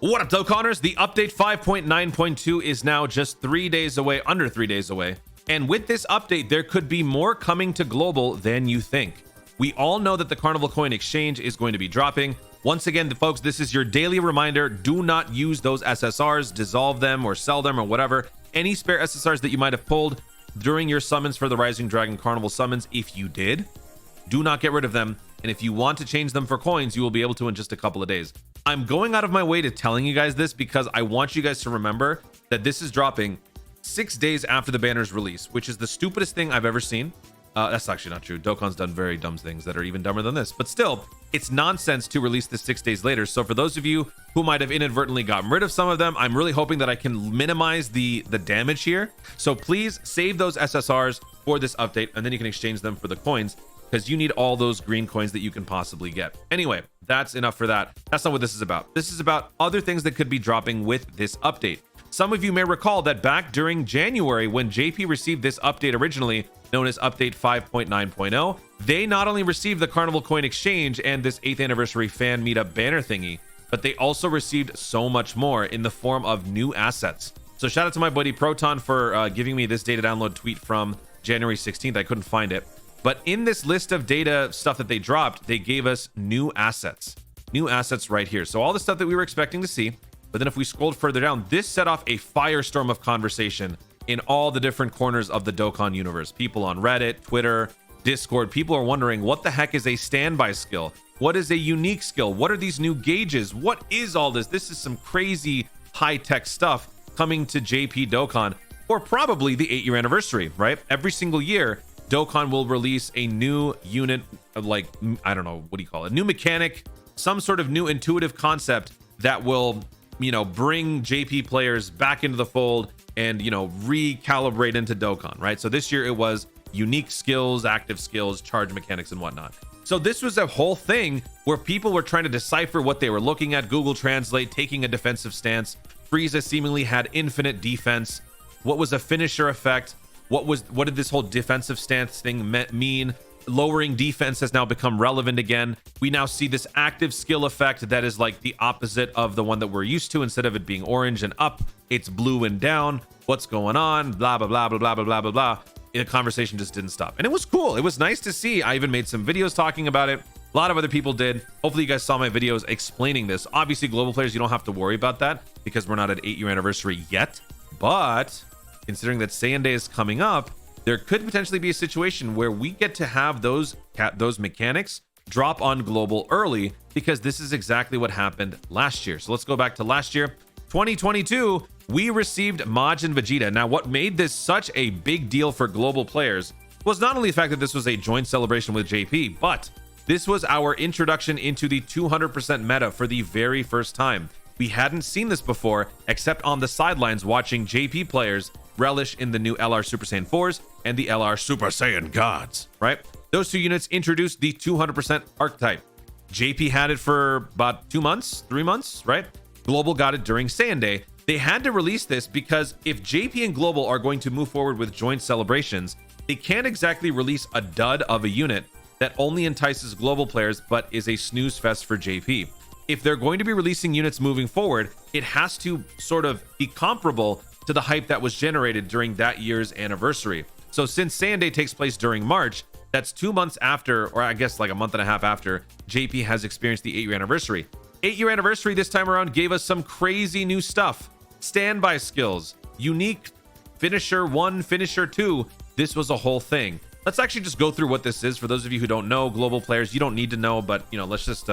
What up, Dokkanners? The update 5.9.2 is now just 3 days away, under 3 days away. And with this update, there could be more coming to global than you think. We all know that the Carnival coin exchange is going to be dropping. Once again, folks, this is your daily reminder. Do not use those SSRs, dissolve them or sell them or whatever. Any spare SSRs that you might have pulled during your summons for the Rising Dragon Carnival summons, if you did, do not get rid of them. And if you want to change them for coins, you will be able to in just a couple of days. I'm going out of my way to telling you guys this because I want you guys to remember that this is dropping 6 days after the banner's release, which is the stupidest thing I've ever seen. That's actually not true. Dokkan's done very dumb things that are even dumber than this, but still, it's nonsense to release this 6 days later. So for those of you who might have inadvertently gotten rid of some of them, I'm really hoping that I can minimize the damage here. So please save those SSRs for this update, and then you can exchange them for the coins, because you need all those green coins that you can possibly get. Anyway, that's enough for that. That's not what this is about. This is about other things that could be dropping with this update. Some of you may recall that back during January, when JP received this update originally, known as update 5.9.0, they not only received the Carnival coin exchange and this 8th anniversary fan meetup banner thingy, but they also received so much more in the form of new assets. So shout out to my buddy Proton for giving me this data download tweet from January 16th. I couldn't find it. But in this list of data stuff that they dropped, they gave us new assets right here. So all the stuff that we were expecting to see, but then if we scrolled further down, this set off a firestorm of conversation in all the different corners of the Dokkan universe. People on Reddit, Twitter, Discord, people are wondering, what the heck is a standby skill? What is a unique skill? What are these new gauges? What is all this? This is some crazy high-tech stuff coming to JP Dokkan, or probably the 8-year anniversary, right? Every single year, Dokkan will release a new unit, like, I don't know, what do you call it? New mechanic, some sort of new intuitive concept that will, bring JP players back into the fold and, recalibrate into Dokkan, right? So this year it was unique skills, active skills, charge mechanics, and whatnot. So this was a whole thing where people were trying to decipher what they were looking at, Google Translate, taking a defensive stance. Frieza seemingly had infinite defense. What was a finisher effect? What did this whole defensive stance thing mean? Lowering defense has now become relevant again. We now see this active skill effect that is like the opposite of the one that we're used to. Instead of it being orange and up, it's blue and down. What's going on? Blah, blah, blah, blah, blah, blah, blah, blah, blah. The conversation just didn't stop. And it was cool. It was nice to see. I even made some videos talking about it. A lot of other people did. Hopefully you guys saw my videos explaining this. Obviously, global players, you don't have to worry about that because we're not at 8-year anniversary yet. But considering that Saiyan Day is coming up, there could potentially be a situation where we get to have those mechanics drop on global early, because this is exactly what happened last year. So let's go back to last year, 2022. We received Majin Vegeta. Now, what made this such a big deal for global players was not only the fact that this was a joint celebration with JP, but this was our introduction into the 200% meta for the very first time. We hadn't seen this before, except on the sidelines watching JP players relish in the new LR Super Saiyan 4s and the LR Super Saiyan Gods, right? Those two units introduced the 200% archetype. JP had it for about 2 months, 3 months, right? Global got it during Saiyan Day. They had to release this because if JP and Global are going to move forward with joint celebrations, they can't exactly release a dud of a unit that only entices global players but is a snooze fest for JP. If they're going to be releasing units moving forward, it has to sort of be comparable to the hype that was generated during that year's anniversary. So since Saiyan Day takes place during March, that's 2 months after, or I guess like a month and a half after, JP has experienced the 8-year anniversary. 8-year anniversary this time around gave us some crazy new stuff. Standby skills, unique finisher 1, finisher 2. This was a whole thing. Let's actually just go through what this is. For those of you who don't know, global players, you don't need to know, but let's just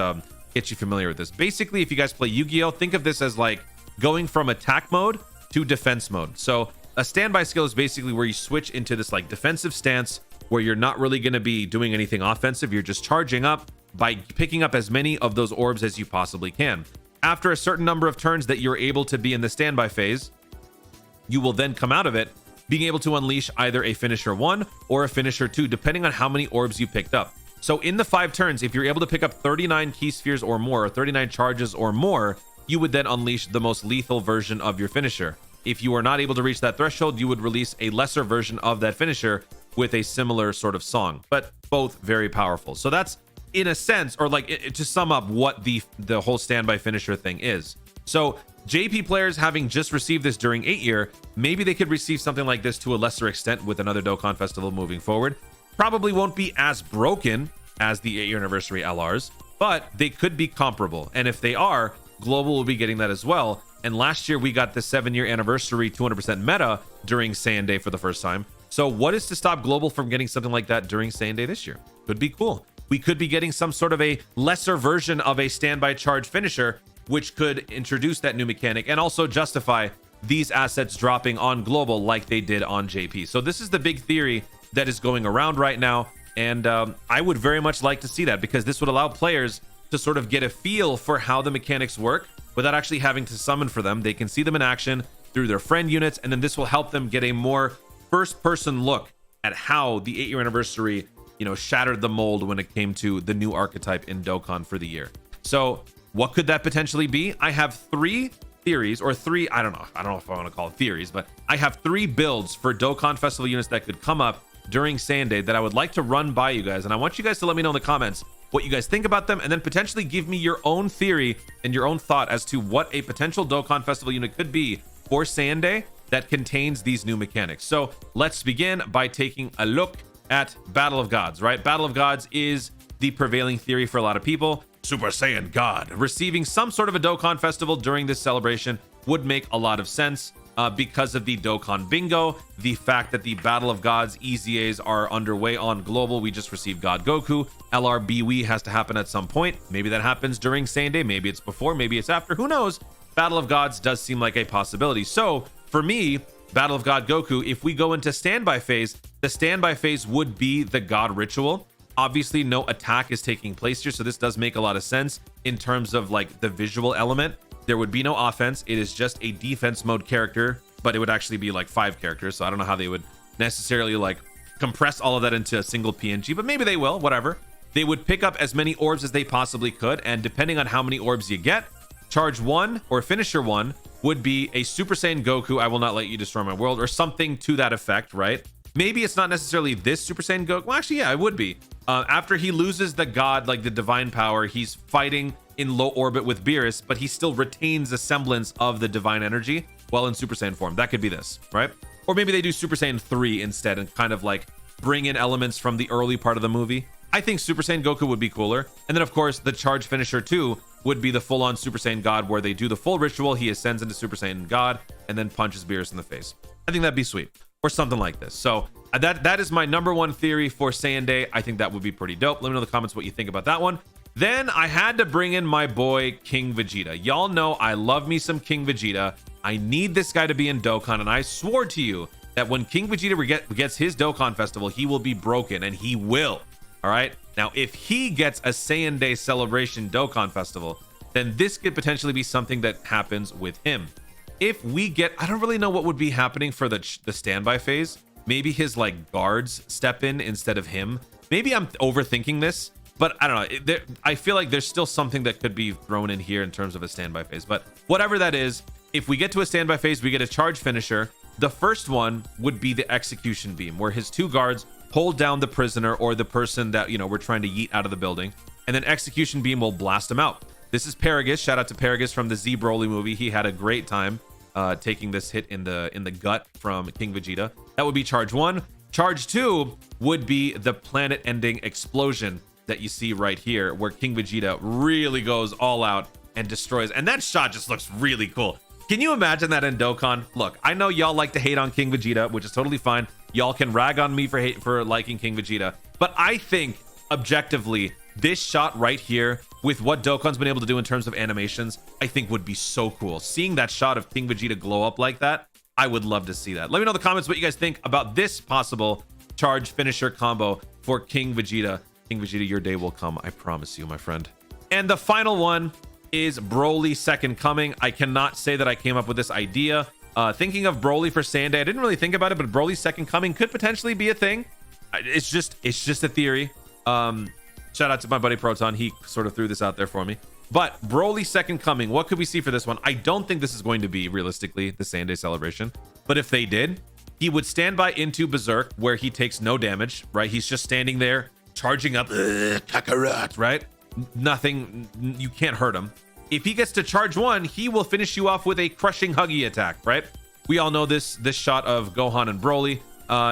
get you familiar with this. Basically, if you guys play Yu-Gi-Oh, think of this as like going from attack mode to defense mode. So a standby skill is basically where you switch into this like defensive stance where you're not really going to be doing anything offensive. You're just charging up by picking up as many of those orbs as you possibly can. After a certain number of turns that you're able to be in the standby phase, you will then come out of it being able to unleash either a finisher 1 or a finisher 2, depending on how many orbs you picked up. So in the 5 turns, if you're able to pick up 39 key spheres or more, or 39 charges or more, you would then unleash the most lethal version of your finisher. If you are not able to reach that threshold, you would release a lesser version of that finisher with a similar sort of song, but both very powerful. So that's in a sense, or like to sum up what the whole standby finisher thing is. So JP players having just received this during 8-year, maybe they could receive something like this to a lesser extent with another Dokkan Festival moving forward. Probably won't be as broken as the 8-year anniversary LRs, but they could be comparable. And if they are, Global will be getting that as well. And last year we got the 7-year anniversary 200% meta during Saiyan Day for the first time. So what is to stop Global from getting something like that during Saiyan Day this year? Could be cool. We could be getting some sort of a lesser version of a standby charge finisher, which could introduce that new mechanic and also justify these assets dropping on Global like they did on JP. So this is the big theory that is going around right now. And I would very much like to see that, because this would allow players to sort of get a feel for how the mechanics work without actually having to summon for them. They can see them in action through their friend units, and then this will help them get a more first-person look at how the 8-year anniversary, you know, shattered the mold when it came to the new archetype in Dokkan for the year. So what could that potentially be? I have 3 theories, or 3, I don't know if I want to call it theories, but I have 3 builds for Dokkan Festival units that could come up during Saiyan Day that I would like to run by you guys. And I want you guys to let me know in the comments what you guys think about them, and then potentially give me your own theory and your own thought as to what a potential Dokkan Festival unit could be for Saiyan Day that contains these new mechanics. So let's begin by taking a look at Battle of Gods, right? Battle of Gods is the prevailing theory for a lot of people. Super Saiyan God receiving some sort of a Dokkan Festival during this celebration would make a lot of sense. Because of the Dokkan Bingo, the fact that the Battle of Gods EZAs are underway on Global. We just received God Goku. LRBW has to happen at some point. Maybe that happens during Saiyan Day. Maybe it's before, maybe it's after. Who knows? Battle of Gods does seem like a possibility. So for me, Battle of God Goku, if we go into standby phase, the standby phase would be the God Ritual. Obviously, no attack is taking place here, so this does make a lot of sense in terms of like the visual element. There would be no offense. It is just a defense mode character, but it would actually be like 5 characters. So I don't know how they would necessarily like compress all of that into a single PNG, but maybe they will, whatever. They would pick up as many orbs as they possibly could. And depending on how many orbs you get, charge 1 or finisher 1 would be a Super Saiyan Goku, I will not let you destroy my world, or something to that effect, right? Maybe it's not necessarily this Super Saiyan Goku. Well, actually, yeah, it would be. After he loses the god, like the divine power, he's fighting in low orbit with Beerus, but he still retains a semblance of the divine energy while in Super Saiyan form. That could be this, right? Or maybe they do Super Saiyan 3 instead and kind of like bring in elements from the early part of the movie. I think Super Saiyan Goku would be cooler. And then, of course, the Charge Finisher 2 would be the full-on Super Saiyan God, where they do the full ritual, he ascends into Super Saiyan God, and then punches Beerus in the face. I think that'd be sweet. Or something like this. So that is my number 1 theory for Saiyan Day. I think that would be pretty dope. Let me know in the comments what you think about that one. Then I had to bring in my boy King Vegeta. Y'all know I love me some King Vegeta. I need this guy to be in Dokkan, and I swore to you that when King Vegeta gets his Dokkan Festival, he will be broken, and he will. All right? Now, if he gets a Saiyan Day celebration Dokkan Festival, then this could potentially be something that happens with him. If we get, I don't really know what would be happening for the standby phase. Maybe his like guards step in instead of him. Maybe I'm overthinking this, but I don't know. I feel like there's still something that could be thrown in here in terms of a standby phase. But whatever that is, if we get to a standby phase, we get a charge finisher. The first one would be the execution beam, where his 2 guards hold down the prisoner or the person that, you know, we're trying to yeet out of the building, and then execution beam will blast him out. This is Paragus. Shout out to Paragus from the Z Broly movie. He had a great time taking this hit in the gut from King Vegeta. That would be charge 1. Charge 2 would be the planet-ending explosion that you see right here, where King Vegeta really goes all out and destroys. And that shot just looks really cool. Can you imagine that in Dokkan? Look, I know y'all like to hate on King Vegeta, which is totally fine. Y'all can rag on me for liking King Vegeta, but I think objectively this shot right here, with what Dokkan's been able to do in terms of animations, I think would be so cool. Seeing that shot of King Vegeta glow up like that, I would love to see that. Let me know in the comments what you guys think about this possible charge finisher combo for King Vegeta. King Vegeta, your day will come, I promise you, my friend. And the final one is Broly Second Coming. I cannot say that I came up with this idea. Thinking of Broly for Saiyan Day, I didn't really think about it, but Broly Second Coming could potentially be a thing. It's just a theory. Shout out to my buddy Proton. He sort of threw this out there for me. But Broly Second Coming, what could we see for this one? I don't think this is going to be, realistically, the Saiyan Day celebration. But if they did, he would stand by into Berserk, where he takes no damage, right? He's just standing there charging up, Kakarot, right? Nothing, you can't hurt him. If he gets to charge 1, he will finish you off with a crushing huggy attack, right? We all know this shot of Gohan and Broly.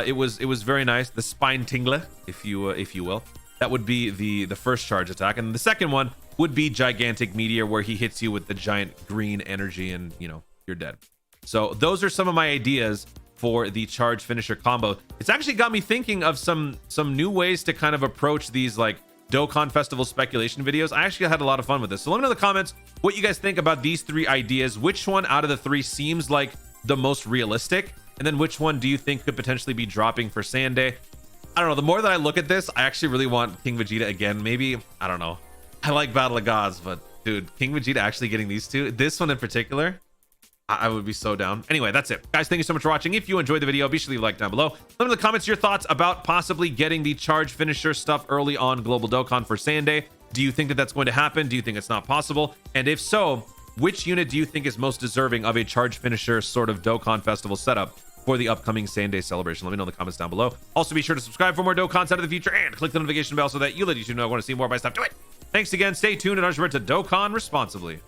It was very nice. The spine tingler, if you will. That would be the first charge attack, and the second one would be gigantic meteor, where he hits you with the giant green energy, and you know you're dead. So those are some of my ideas for the charge finisher combo. It's actually got me thinking of some new ways to kind of approach these like Dokkan Festival speculation videos. I actually had a lot of fun with this. So let me know in the comments what you guys think about these 3 ideas. Which one out of the 3 seems like the most realistic? And then which one do you think could potentially be dropping for Saiyan Day? I don't know. The more that I look at this, I actually really want King Vegeta again. Maybe, I don't know. I like Battle of Gods, but dude, King Vegeta actually getting these 2, this one in particular, I would be so down. Anyway, that's it. Guys, thank you so much for watching. If you enjoyed the video, be sure to leave a like down below. Let me know in the comments your thoughts about possibly getting the charge finisher stuff early on Global Dokkan for Saiyan Day. Do you think that that's going to happen? Do you think it's not possible? And if so, which unit do you think is most deserving of a charge finisher sort of Dokkan Festival setup for the upcoming Saiyan Day celebration? Let me know in the comments down below. Also, be sure to subscribe for more Dokkan content in the future and click the notification bell so that you let YouTube know I want to see more by stuff. Do it. Thanks again. Stay tuned and remember to Dokkan responsibly.